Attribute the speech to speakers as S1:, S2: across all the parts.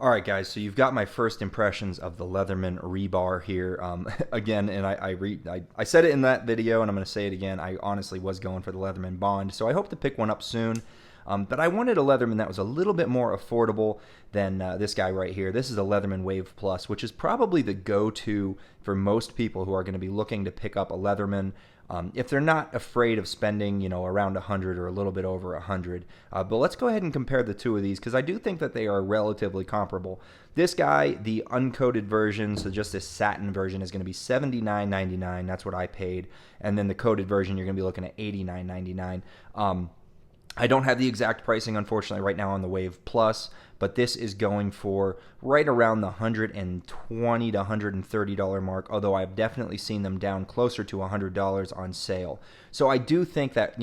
S1: All right, guys, so you've got my first impressions of the Leatherman Rebar here. Again, and I said it in that video, and I'm going to say it again. I honestly was going for the Leatherman Bond, so I hope to pick one up soon. But I wanted a Leatherman that was a little bit more affordable than this guy right here. This is a Leatherman Wave Plus, which is probably the go-to for most people who are going to be looking to pick up a Leatherman. If they're not afraid of spending, around 100 or a little bit over 100. But let's go ahead and compare the two of these because I do think that they are relatively comparable. This guy, the uncoated version, so just this satin version, is going to be $79.99. That's what I paid. And then the coated version, you're going to be looking at $89.99. I don't have the exact pricing, unfortunately, right now on the Wave Plus, but this is going for right around the $120 to $130 mark, although I've definitely seen them down closer to $100 on sale. So I do think that,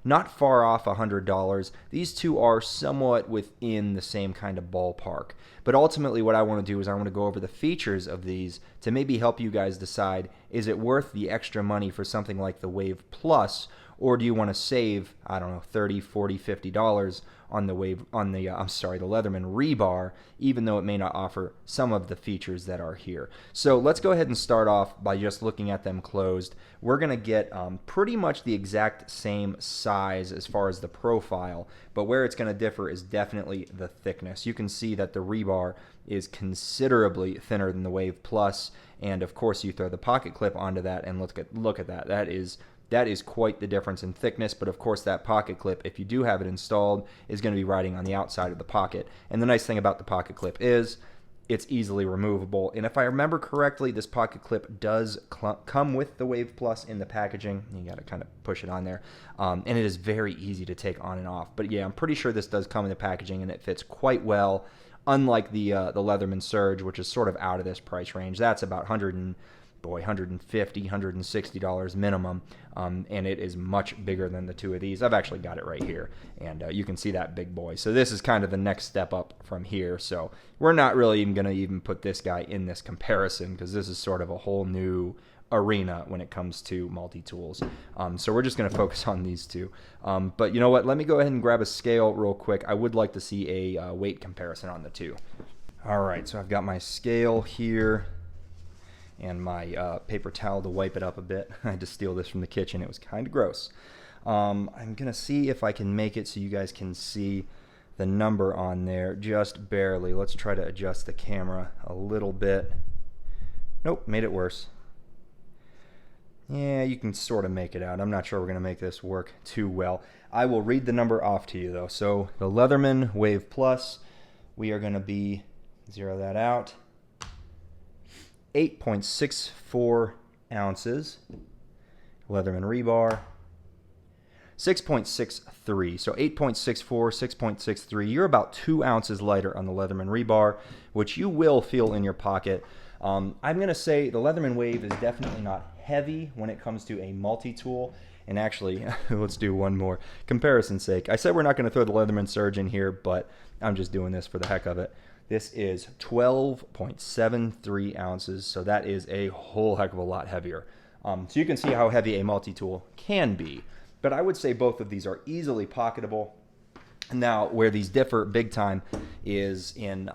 S1: not far off $100. These two are somewhat within the same kind of ballpark. But ultimately what I want to do is I want to go over the features of these to maybe help you guys decide, is it worth the extra money for something like the Wave Plus, or do you want to save, I don't know, $30, $40, $50 on the Leatherman Rebar, even though it may not offer some of the features that are here. So let's go ahead and start off by just looking at them closed. We're going to get pretty much the exact same size as far as the profile, but where it's going to differ is definitely the thickness. You can see that the Rebar is considerably thinner than the Wave Plus, and of course you throw the pocket clip onto that and look at that. That is quite the difference in thickness, but of course that pocket clip, if you do have it installed, is going to be riding on the outside of the pocket. And the nice thing about the pocket clip is it's easily removable. And if I remember correctly, this pocket clip does come with the Wave Plus in the packaging. You got to kind of push it on there. And it is very easy to take on and off. But yeah, I'm pretty sure this does come in the packaging and it fits quite well, unlike the Leatherman Surge, which is sort of out of this price range. That's about $150, $160 minimum, and it is much bigger than the two of these. I've actually got it right here, and you can see that big boy. So this is kind of the next step up from here. So we're not really even going to even put this guy in this comparison because this is sort of a whole new arena when it comes to multi-tools. So we're just going to focus on these two. But you know what? Let me go ahead and grab a scale real quick. I would like to see a weight comparison on the two. All right, so I've got my scale here and my paper towel to wipe it up a bit. I had to steal this from the kitchen. It was kind of gross. I'm going to see if I can make it so you guys can see the number on there just barely. Let's try to adjust the camera a little bit. Nope, made it worse. Yeah, you can sort of make it out. I'm not sure we're going to make this work too well. I will read the number off to you, though. So the Leatherman Wave Plus, we are going to be, zero that out, 8.64 ounces. Leatherman Rebar, 6.63. So 8.64, 6.63. You're about 2 ounces lighter on the Leatherman Rebar, which you will feel in your pocket. I'm going to say the Leatherman Wave is definitely not heavy when it comes to a multi-tool. And actually, let's do one more comparison's sake. I said we're not going to throw the Leatherman Surge in here, but I'm just doing this for the heck of it. This is 12.73 ounces, so that is a whole heck of a lot heavier. So you can see how heavy a multi-tool can be. But I would say both of these are easily pocketable. Now, where these differ big time is in,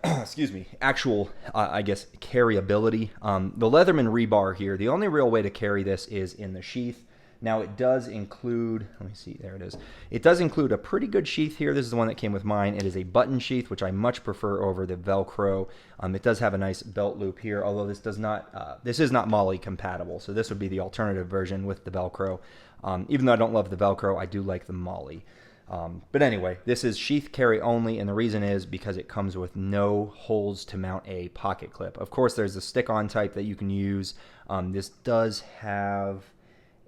S1: excuse me, actual, I guess, carryability. The Leatherman Rebar here, the only real way to carry this is in the sheath. Now it does include, let me see, there it is. It does include a pretty good sheath here. This is the one that came with mine. It is a button sheath, which I much prefer over the Velcro. It does have a nice belt loop here, although this does not, this is not MOLLE compatible. So this would be the alternative version with the Velcro. Even though I don't love the Velcro, I do like the MOLLE. But anyway, this is sheath carry only, and the reason is because it comes with no holes to mount a pocket clip. Of course, there's the stick-on type that you can use. This does have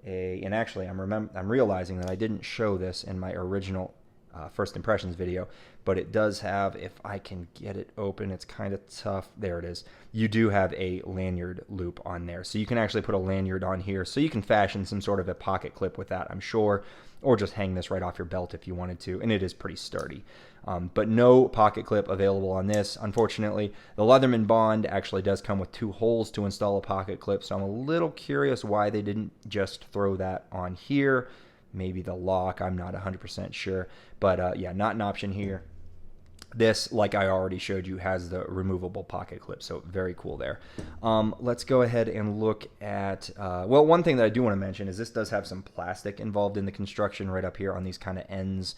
S1: and actually I'm realizing that I didn't show this in my original first impressions video, but it does have, if I can get it open, it's kind of tough, there it is, you do have a lanyard loop on there, so you can actually put a lanyard on here, so you can fashion some sort of a pocket clip with that, I'm sure, or just hang this right off your belt if you wanted to, and it is pretty sturdy. But no pocket clip available on this, unfortunately. The Leatherman Bond actually does come with 2 holes to install a pocket clip, so I'm a little curious why they didn't just throw that on here. Maybe the lock, I'm not 100% sure, but yeah, not an option here. This, like I already showed you, has the removable pocket clip, so very cool there. Let's go ahead and look at, well, one thing that I do want to mention is this does have some plastic involved in the construction right up here on these kind of ends.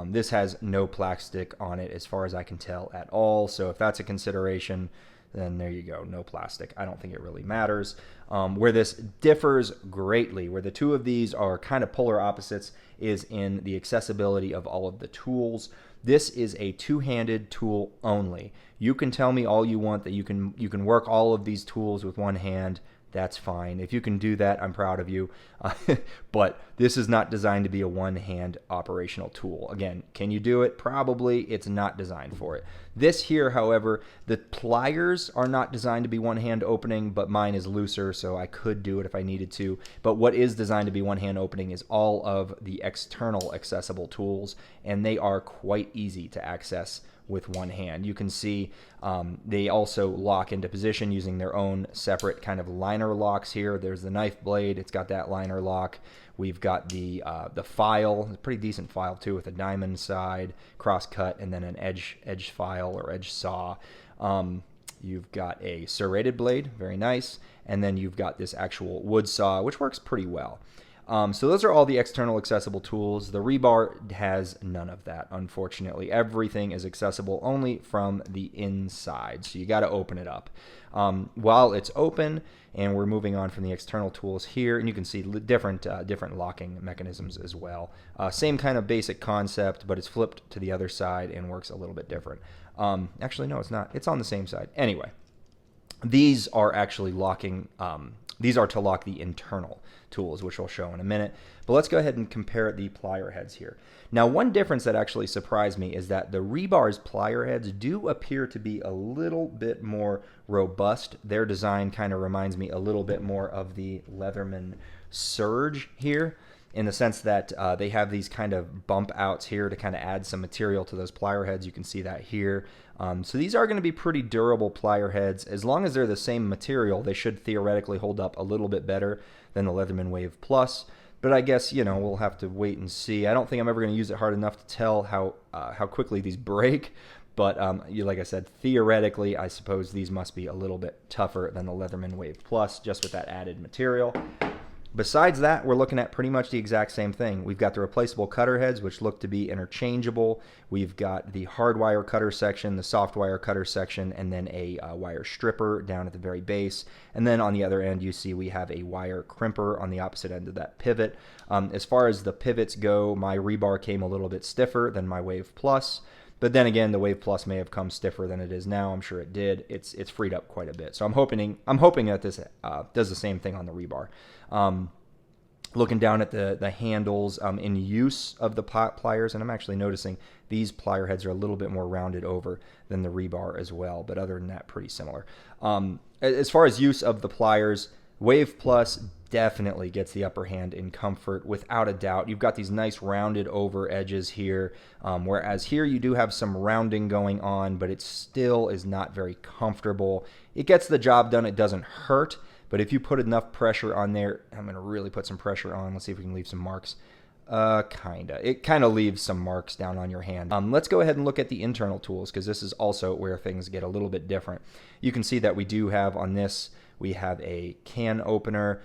S1: This has no plastic on it as far as I can tell at all, so if that's a consideration, then there you go, no plastic. I don't think it really matters. Where this differs greatly, where the two of these are kind of polar opposites, is in the accessibility of all of the tools. This is a two-handed tool only. You can tell me all you want that you can work all of these tools with one hand. That's fine. If you can do that, I'm proud of you. But this is not designed to be a one-hand operational tool. Again, can you do it? Probably. It's not designed for it. This here, however, the pliers are not designed to be one-hand opening, but mine is looser, so I could do it if I needed to. But what is designed to be one-hand opening is all of the external accessible tools, and they are quite easy to access with one hand. You can see they also lock into position using their own separate kind of liner locks here. There's the knife blade. It's got that liner lock. We've got the file, a pretty decent file too, with a diamond side, cross cut, and then an edge file or edge saw. You've got a serrated blade, very nice, and then you've got this actual wood saw, which works pretty well. So those are all the external accessible tools. The rebar has none of that, unfortunately. Everything is accessible only from the inside, so you got to open it up. While it's open, and we're moving on from the external tools here, and you can see different locking mechanisms as well. Same kind of basic concept, but it's flipped to the other side and works a little bit different. Actually, no, it's not. It's on the same side. Anyway, these are actually locking. These are to lock the internal tools, which I'll show in a minute. But let's go ahead and compare the plier heads here. Now, one difference that actually surprised me is that the Rebar's plier heads do appear to be a little bit more robust. Their design kind of reminds me a little bit more of the Leatherman Surge here, in the sense that they have these kind of bump outs here to kind of add some material to those plier heads. You can see that here. So these are going to be pretty durable plier heads. As long as they're the same material, they should theoretically hold up a little bit better than the Leatherman Wave Plus. But I guess, you know, we'll have to wait and see. I don't think I'm ever going to use it hard enough to tell how quickly these break. But like I said, theoretically, I suppose these must be a little bit tougher than the Leatherman Wave Plus, just with that added material. Besides that, we're looking at pretty much the exact same thing. We've got the replaceable cutter heads, which look to be interchangeable. We've got the hard wire cutter section, the soft wire cutter section, and then a wire stripper down at the very base. And then on the other end, you see we have a wire crimper on the opposite end of that pivot. As far as the pivots go, my Rebar came a little bit stiffer than my Wave Plus. But then again, the Wave Plus may have come stiffer than it is now. I'm sure it did. It's freed up quite a bit. So I'm hoping that this does the same thing on the Rebar. Looking down at the handles in use of the pliers, and I'm actually noticing these plier heads are a little bit more rounded over than the Rebar as well. But other than that, pretty similar. As far as use of the pliers, Wave Plus definitely gets the upper hand in comfort, without a doubt. You've got these nice rounded over edges here, whereas here you do have some rounding going on, but it still is not very comfortable. It gets the job done. It doesn't hurt, but if you put enough pressure on there, I'm going to really put some pressure on. Let's see if we can leave some marks. It kind of leaves some marks down on your hand. Let's go ahead and look at the internal tools, because this is also where things get a little bit different. You can see that we do have on this, we have a can opener.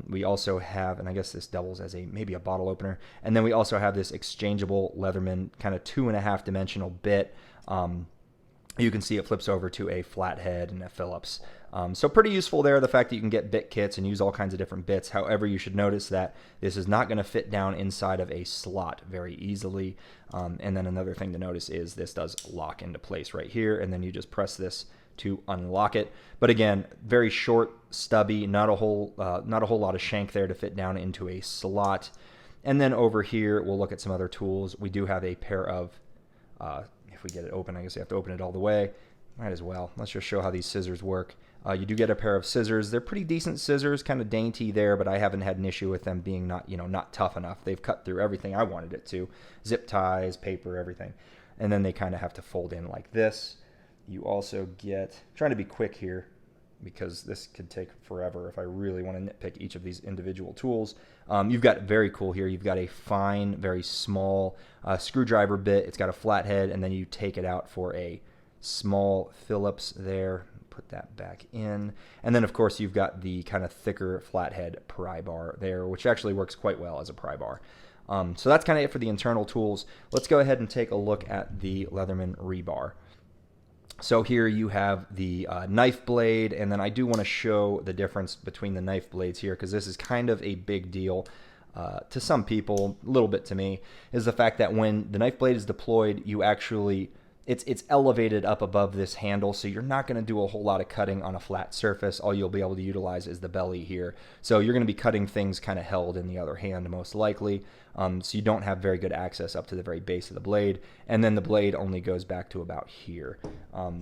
S1: We also have, and I guess this doubles as maybe a bottle opener, and then we also have this exchangeable Leatherman kind of 2.5 dimensional bit. You can see it flips over to a flathead and a Phillips. So pretty useful there, the fact that you can get bit kits and use all kinds of different bits. However, you should notice that this is not going to fit down inside of a slot very easily. And then another thing to notice is this does lock into place right here, and then you just press this to unlock it. But again, very short, stubby, not a whole lot of shank there to fit down into a slot. And then over here, we'll look at some other tools. We do have a pair of, if we get it open, I guess you have to open it all the way. Might as well. Let's just show how these scissors work. You do get a pair of scissors. They're pretty decent scissors, kind of dainty there, but I haven't had an issue with them being not tough enough. They've cut through everything I wanted it to. Zip ties, paper, everything. And then they kind of have to fold in like this. You also get, trying to be quick here, because this could take forever if I really want to nitpick each of these individual tools. You've got very cool here. You've got a fine, very small screwdriver bit. It's got a flathead, and then you take it out for a small Phillips there. Put that back in. And then, of course, you've got the kind of thicker flathead pry bar there, which actually works quite well as a pry bar. So that's kind of it for the internal tools. Let's go ahead and take a look at the Leatherman rebar. So here you have the knife blade, and then I do want to show the difference between the knife blades here, because this is kind of a big deal to some people, a little bit to me, is the fact that when the knife blade is deployed, you actually, it's elevated up above this handle, so you're not going to do a whole lot of cutting on a flat surface. All you'll be able to utilize is the belly here. So you're going to be cutting things kind of held in the other hand most likely, so you don't have very good access up to the very base of the blade, and then the blade only goes back to about here,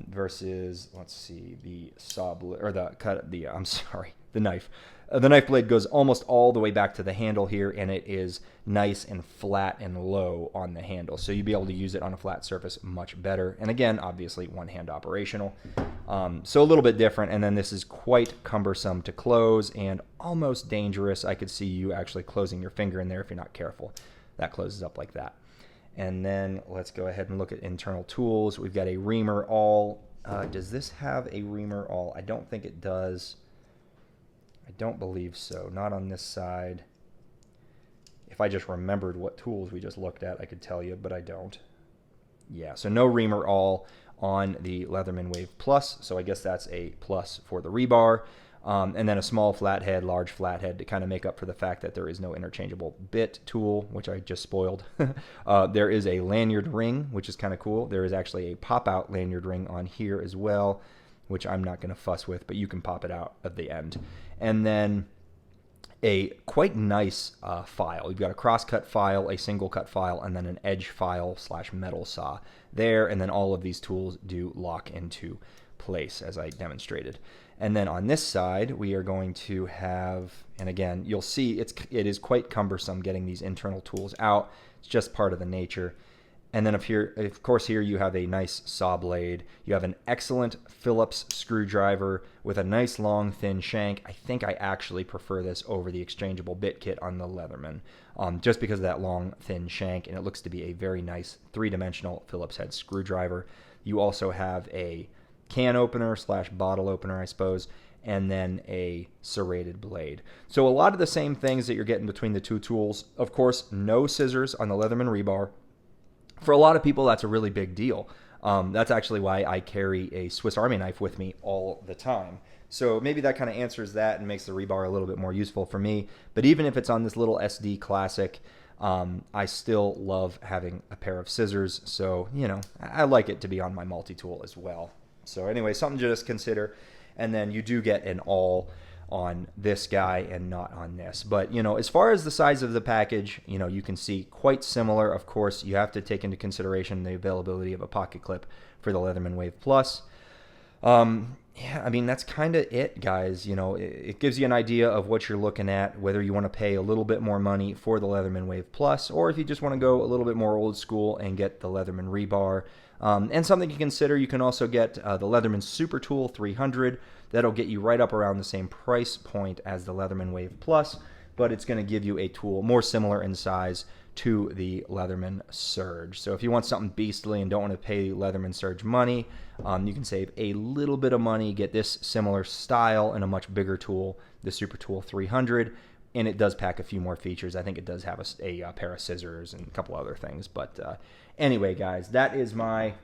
S1: versus, let's see, the saw blade, or the knife. The knife blade goes almost all the way back to the handle here, and it is nice and flat and low on the handle. So you'll be able to use it on a flat surface much better. And again, obviously one-hand operational. So a little bit different. And then this is quite cumbersome to close and almost dangerous. I could see you actually closing your finger in there if you're not careful. That closes up like that. And then let's go ahead and look at internal tools. We've got a reamer awl. Does this have a reamer awl? I don't think it does. I don't believe so. Not on this side. If I just remembered what tools we just looked at, I could tell you, but I don't. Yeah, so no reamer awl on the Leatherman Wave Plus, so I guess that's a plus for the rebar. And then a small flathead, large flathead to kind of make up for the fact that there is no interchangeable bit tool, which I just spoiled. There is a lanyard ring, which is kind of cool. There is actually a pop-out lanyard ring on here as well, which I'm not going to fuss with, but you can pop it out at the end. And then a quite nice file. You've got a cross-cut file, a single-cut file, and then an edge file / metal saw there, and then all of these tools do lock into place, as I demonstrated. And then on this side, we are going to have, and again, you'll see it is quite cumbersome getting these internal tools out. It's just part of the nature. And then of course, here you have a nice saw blade. You have an excellent Phillips screwdriver with a nice long thin shank. I think I actually prefer this over the exchangeable bit kit on the Leatherman, just because of that long thin shank, and it looks to be a very nice three-dimensional Phillips head screwdriver. You also have a can opener / bottle opener, I suppose, and then a serrated blade. So a lot of the same things that you're getting between the two tools. Of course, no scissors on the Leatherman rebar. For a lot of people, that's a really big deal. That's actually why I carry a Swiss Army knife with me all the time. So maybe that kind of answers that and makes the rebar a little bit more useful for me. But even if it's on this little SD Classic, I still love having a pair of scissors. So, you know, I like it to be on my multi-tool as well. So anyway, something to just consider. And then you do get an awl on this guy and not on this. But, you know, as far as the size of the package, you know, you can see quite similar. Of course, you have to take into consideration the availability of a pocket clip for the Leatherman Wave Plus. Yeah, I mean, that's kind of it, guys. You know, it gives you an idea of what you're looking at, whether you want to pay a little bit more money for the Leatherman Wave Plus, or if you just want to go a little bit more old school and get the Leatherman rebar. And something to consider, you can also get the Leatherman Super Tool 300. That'll get you right up around the same price point as the Leatherman Wave Plus, but it's going to give you a tool more similar in size to the Leatherman Surge. So if you want something beastly and don't want to pay Leatherman Surge money, you can save a little bit of money, get this similar style and a much bigger tool, the Super Tool 300, and it does pack a few more features. I think it does have a pair of scissors and a couple other things. But anyway, guys, that is my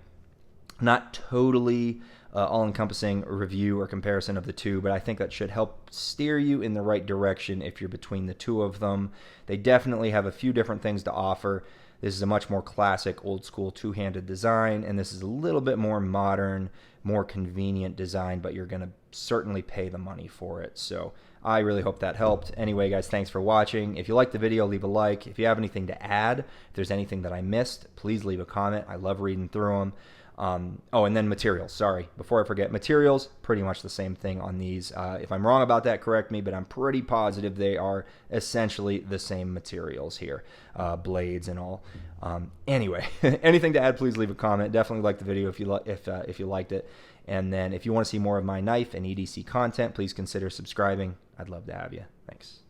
S1: not totally all-encompassing review or comparison of the two, but I think that should help steer you in the right direction if you're between the two of them. They definitely have a few different things to offer. This is a much more classic, old-school two-handed design, and this is a little bit more modern, more convenient design, but you're going to certainly pay the money for it. So I really hope that helped. Anyway, guys, thanks for watching. If you liked the video, leave a like. If you have anything to add, if there's anything that I missed, please leave a comment. I love reading through them. Oh, and then materials. Sorry, before I forget, materials, pretty much the same thing on these. If I'm wrong about that, correct me, but I'm pretty positive they are essentially the same materials here, blades and all. Anyway, anything to add, please leave a comment. Definitely like the video if you liked it. And then if you want to see more of my knife and EDC content, please consider subscribing. I'd love to have you. Thanks.